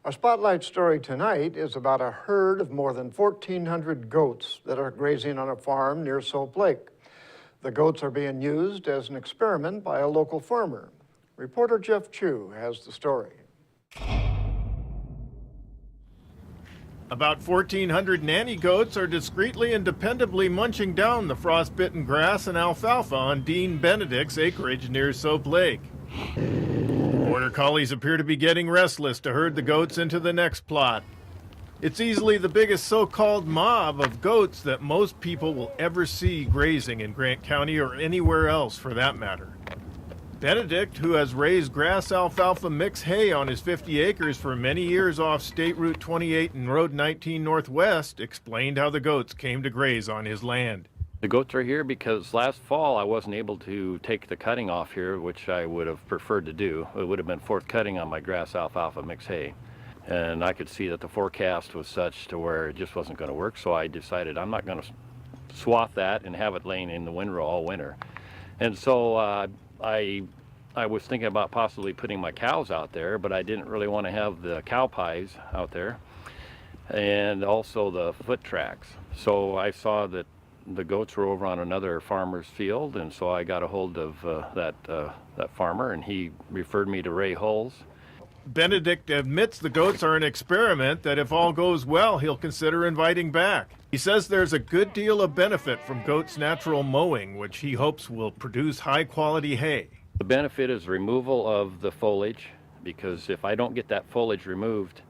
Our spotlight story tonight is about a herd of more than 1,400 goats that are grazing on a farm near Soap Lake. The goats are being used as an experiment by a local farmer. Reporter Jeff Chu has the story. About 1,400 nanny goats are discreetly and dependably munching down the frostbitten grass and alfalfa on Dean Benedict's acreage near Soap Lake. Border collies appear to be getting restless to herd the goats into the next plot. It's easily the biggest so-called mob of goats that most people will ever see grazing in Grant County or anywhere else for that matter. Benedict, who has raised grass alfalfa mix hay on his 50 acres for many years off State Route 28 and Road 19 Northwest, explained how the goats came to graze on his land. The goats are here because last fall I wasn't able to take the cutting off here, which I would have preferred to do. It would have been fourth cutting on my grass alfalfa mix hay. And I could see that the forecast was such to where it just wasn't going to work, so I decided I'm not going to swath that and have it laying in the windrow all winter. And so I was thinking about possibly putting my cows out there, but I didn't really want to have the cow pies out there and also the foot tracks. So I saw that the goats were over on another farmer's field, and so I got a hold of that farmer, and he referred me to Ray Hulls. Benedict admits the goats are an experiment that if all goes well, he'll consider inviting back. He says there's a good deal of benefit from goats' natural mowing, which he hopes will produce high-quality hay. The benefit is removal of the foliage, because if I don't get that foliage removed,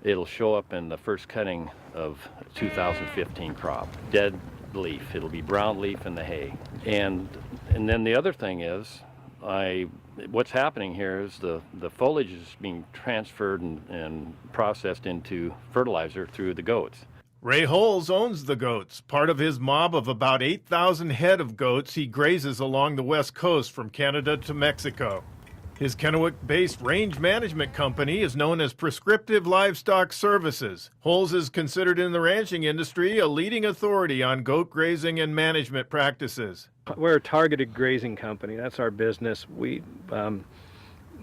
it'll show up in the first cutting of 2015 crop. Dead leaf. It'll be brown leaf in the hay. And then the other thing is, what's happening here is the foliage is being transferred and processed into fertilizer through the goats. Ray Hulls owns the goats, part of his mob of about 8,000 head of goats he grazes along the west coast from Canada to Mexico. His Kennewick-based range management company is known as Prescriptive Livestock Services. Hulls is considered in the ranching industry a leading authority on goat grazing and management practices. We're a targeted grazing company. That's our business. We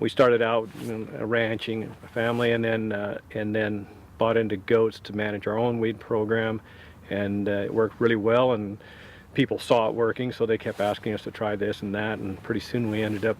started out ranching a family, and then bought into goats to manage our own weed program, and it worked really well. And people saw it working, so they kept asking us to try this and that, and pretty soon we ended up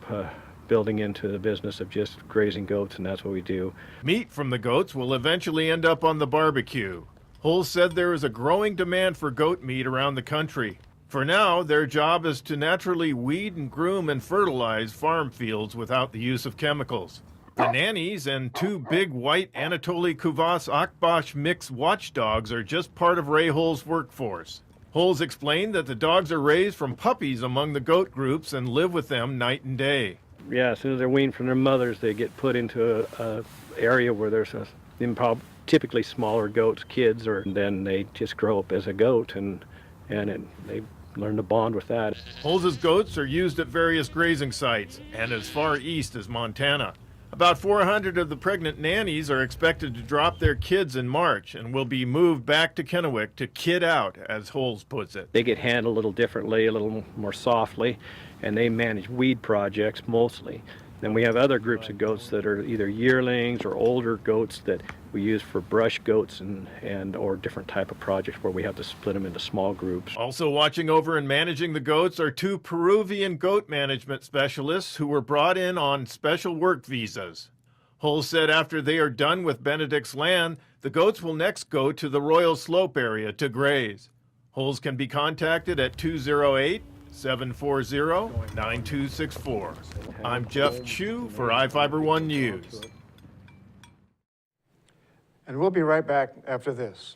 building into the business of just grazing goats, and that's what we do. Meat from the goats will eventually end up on the barbecue. Hulls said there is a growing demand for goat meat around the country. For now, their job is to naturally weed and groom and fertilize farm fields without the use of chemicals. The nannies and two big white Anatoly Kuvas Akbash mixed watchdogs are just part of Ray Hulls' workforce. Hulls explained that the dogs are raised from puppies among the goat groups and live with them night and day. Yeah, as soon as they're weaned from their mothers, they get put into a area where there's typically smaller goats, kids, or then they just grow up as a goat, and they learn to bond with that. Hulls' goats are used at various grazing sites and as far east as Montana. About 400 of the pregnant nannies are expected to drop their kids in March and will be moved back to Kennewick to kid out, as Hulls puts it. They get handled a little differently, a little more softly, and they manage weed projects mostly. Then we have other groups of goats that are either yearlings or older goats that we use for brush goats or different type of projects where we have to split them into small groups. Also watching over and managing the goats are two Peruvian goat management specialists who were brought in on special work visas. Hulls said after they are done with Benedict's land, the goats will next go to the Royal Slope area to graze. Hulls can be contacted at 208-740-9264. I'm Jeff Chu for iFIBER 1 News. And we'll be right back after this.